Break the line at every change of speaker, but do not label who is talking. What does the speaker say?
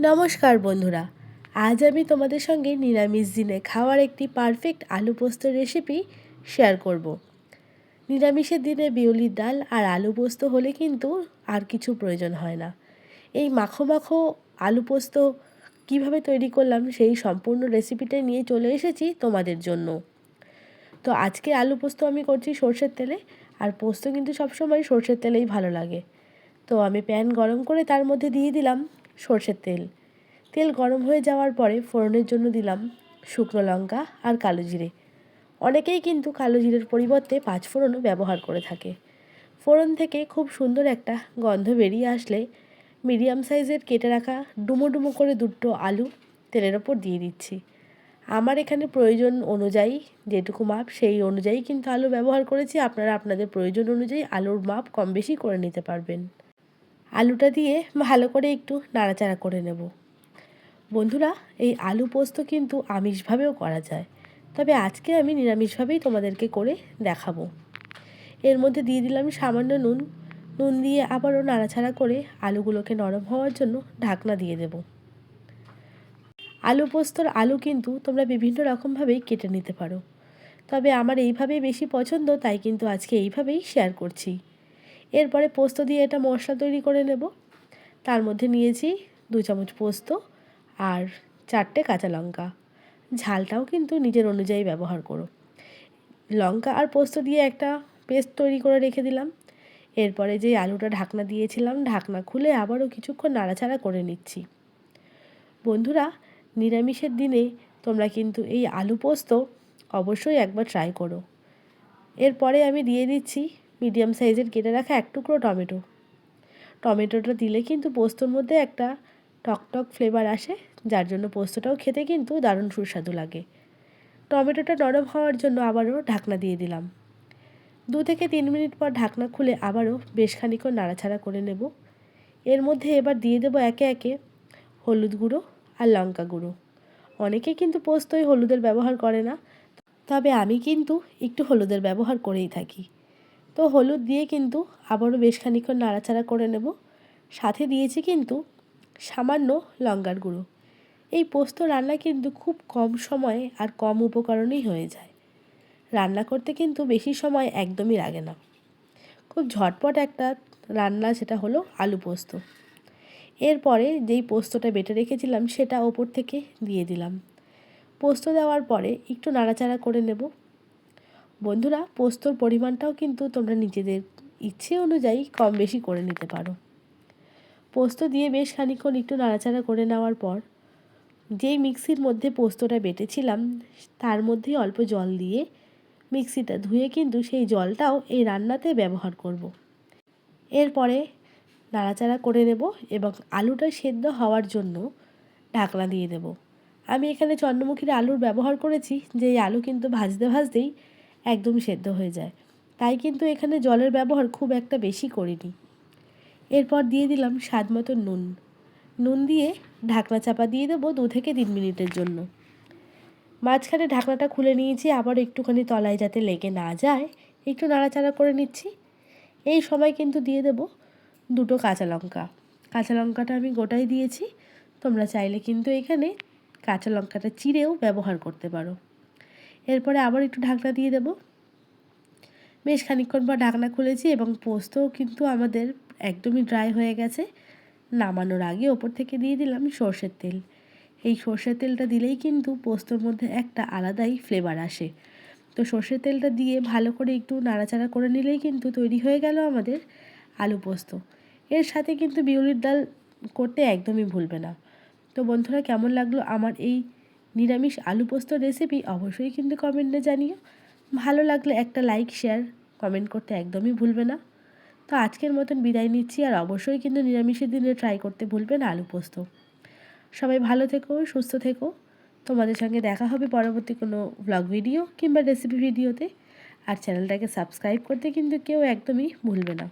নমস্কার বন্ধুরা, আজ আমি তোমাদের সঙ্গে নিরামিষ দিনে খাওয়ার একটি পারফেক্ট আলু পোস্ত রেসিপি শেয়ার করব। নিরামিষের দিনে বিউলির ডাল আর আলু পোস্ত হলে কিন্তু আর কিছু প্রয়োজন হয় না। এই মাখো মাখো আলু পোস্ত কিভাবে তৈরি করলাম সেই সম্পূর্ণ রেসিপিটা নিয়ে চলে এসেছি তোমাদের জন্য। তো আজকে আলু পোস্ত আমি করছি সর্ষের তেলে, আর পোস্ত কিন্তু সবসময় সর্ষের তেলেই ভালো লাগে। তো আমি প্যান গরম করে তার মধ্যে দিয়ে দিলাম সর্ষের তেল। তেল গরম হয়ে যাওয়ার পরে ফোড়নের জন্য দিলাম শুকনো লঙ্কা আর কালো জিরে। অনেকেই কিন্তু কালো জিরের পরিবর্তে পাঁচফোড়নও ব্যবহার করে থাকে। ফোড়ন থেকে খুব সুন্দর একটা গন্ধ বেরিয়ে আসলে মিডিয়াম সাইজের কেটে রাখা ডুমো ডুমো করে দুটো আলু তেলের ওপর দিয়ে দিচ্ছি। আমার এখানে প্রয়োজন অনুযায়ী যেটুকু মাপ সেই অনুযায়ী কিন্তু আলু ব্যবহার করেছি। আপনারা আপনাদের প্রয়োজন অনুযায়ী আলুর মাপ কম বেশি করে নিতে পারবেন। আলুটা দিয়ে ভালো করে একটু নাড়াচাড়া করে নেব। বন্ধুরা, এই আলু পোস্ত কিন্তু আমিষভাবেও করা যায়, তবে আজকে আমি নিরামিষভাবেই তোমাদেরকে করে দেখাবো। এর মধ্যে দিয়ে দিলাম সামান্য নুন। নুন দিয়ে আবারও নাড়াচাড়া করে আলুগুলোকে নরম হওয়ার জন্য ঢাকনা দিয়ে দেব। আলু পোস্তর আলু কিন্তু তোমরা বিভিন্ন রকমভাবেই কেটে নিতে পারো, তবে আমার এইভাবেই বেশি পছন্দ, তাই কিন্তু আজকে এইভাবেই শেয়ার করছি। এরপরে পোস্ত দিয়ে এটা মশলা তৈরি করে নেব। তার মধ্যে নিয়েছি 2 চামচ পোস্ত আর 4টে কাঁচা লঙ্কা। ঝালটাও কিন্তু নিজের অনুযায়ী ব্যবহার করো। লঙ্কা আর পোস্ত দিয়ে একটা পেস্ট তৈরি করে রেখে দিলাম। এরপরে যে আলুটা ঢাকনা দিয়েছিলাম, ঢাকনা খুলে আবারও কিছুক্ষণ নাড়াচাড়া করে নিচ্ছি। বন্ধুরা, নিরামিষের দিনে তোমরা কিন্তু এই আলু পোস্ত অবশ্যই একবার ট্রাই করো। এরপরে আমি দিয়ে দিচ্ছি মিডিয়াম সাইজের কেটে রাখা এক টুকরো টমেটো। টমেটোটা দিলে কিন্তু পোস্তর মধ্যে একটা টকটক ফ্লেভার আসে, যার জন্য পোস্তটাও খেতে কিন্তু দারুণ সুস্বাদু লাগে। টমেটোটা নরম হওয়ার জন্য আবারও ঢাকনা দিয়ে দিলাম। 2 থেকে 3 মিনিট পর ঢাকনা খুলে আবারও বেশ খানিকক্ষণ নাড়াচাড়া করে নেব। এর মধ্যে এবার দিয়ে দেবো একে একে হলুদ গুঁড়ো আর লঙ্কা গুঁড়ো। অনেকে কিন্তু পোস্তয় হলুদের ব্যবহার করে না, তবে আমি কিন্তু একটু হলুদের ব্যবহার করেই থাকি। তো হলুদ দিয়ে কিন্তু আবারও বেশ খানিকক্ষণ নাড়াচাড়া করে নেব। সাথে দিয়েছি কিন্তু সামান্য লঙ্কার গুঁড়ো। এই পোস্ত রান্না কিন্তু খুব কম সময়ে আর কম উপকরণেই হয়ে যায়। রান্না করতে কিন্তু বেশি সময় একদমই লাগে না। খুব ঝটপট একটা রান্না, সেটা হলো আলু পোস্ত। এরপরে যেই পোস্তটা বেটে রেখেছিলাম সেটা ওপর থেকে দিয়ে দিলাম। পোস্ত দেওয়ার পরে একটু নাড়াচাড়া করে নেব। বন্ধুরা, পোস্তর পরিমাণটাও কিন্তু তোমরা নিজেদের ইচ্ছে অনুযায়ী কম বেশি করে নিতে পারো। পোস্ত দিয়ে বেশ খানিকক্ষণ একটু নাড়াচাড়া করে নেওয়ার পর যেই মিক্সির মধ্যে পোস্তটা বেটেছিলাম তার মধ্যেই অল্প জল দিয়ে মিক্সিটা ধুয়ে কিন্তু সেই জলটাও এই রান্নাতে ব্যবহার করব। এরপরে নাড়াচাড়া করে নেব এবং আলুটা সেদ্ধ হওয়ার জন্য ঢাকনা দিয়ে দেব। আমি এখানে চন্দ্রমুখীর আলুর ব্যবহার করেছি, যে এই আলু কিন্তু ভাজতে ভাজতেই একদম সেদ্ধ হয়ে যায়, তাই কিন্তু এখানে জলের ব্যবহার খুব একটা বেশি করিনি। এরপর দিয়ে দিলাম স্বাদ মতো নুন। নুন দিয়ে ঢাকনা চাপা দিয়ে দেবো 2 থেকে 3 মিনিটের জন্য। মাঝখানে ঢাকনাটা খুলে নিয়েছি, আবার একটুখানি তলায় যাতে লেগে না যায় একটু নাড়াচাড়া করে নিচ্ছি। এই সময় কিন্তু দিয়ে দেব 2টো কাঁচা লঙ্কা। কাঁচা লঙ্কাটা আমি গোটাই দিয়েছি, তোমরা চাইলে কিন্তু এখানে কাঁচা লঙ্কাটা চিড়েও ব্যবহার করতে পারো। এরপরে আবার একটু ঢাকনা দিয়ে দেব। বেশ খানিকক্ষণ পর ঢাকনা খুলেছি এবং পোস্তও কিন্তু আমাদের একদমই ড্রাই হয়ে গেছে। নামানোর আগে ওপর থেকে দিয়ে দিলাম সর্ষের তেল। এই সর্ষের তেলটা দিলেই কিন্তু পোস্তর মধ্যে একটা আলাদাই ফ্লেভার আসে। তো সর্ষের তেলটা দিয়ে ভালো করে একটু নাড়াচাড়া করে নিলেই কিন্তু তৈরি হয়ে গেল আমাদের আলু পোস্ত। এর সাথে কিন্তু বিউলির ডাল করতে একদমই ভুলবে না। তো বন্ধুরা, কেমন লাগলো আমার এই নিরামিষ আলু পোস্ত রেসিপি অবশ্যই কিন্তু কমেন্টে জানিও। ভালো লাগলে একটা লাইক, শেয়ার, কমেন্ট করতে একদমই ভুলবে না। তো আজকের মতন বিদায় নিচ্ছি, আর অবশ্যই কিন্তু নিরামিষের দিনে ট্রাই করতে ভুলবে না আলু পোস্ত। সবাই ভালো থেকো, সুস্থ থেকো। তোমাদের সঙ্গে দেখা হবে পরবর্তী কোনো ব্লগ ভিডিও কিংবা রেসিপি ভিডিওতে। আর চ্যানেলটাকে সাবস্ক্রাইব করতে কিন্তু কেউ একদমই ভুলবে না।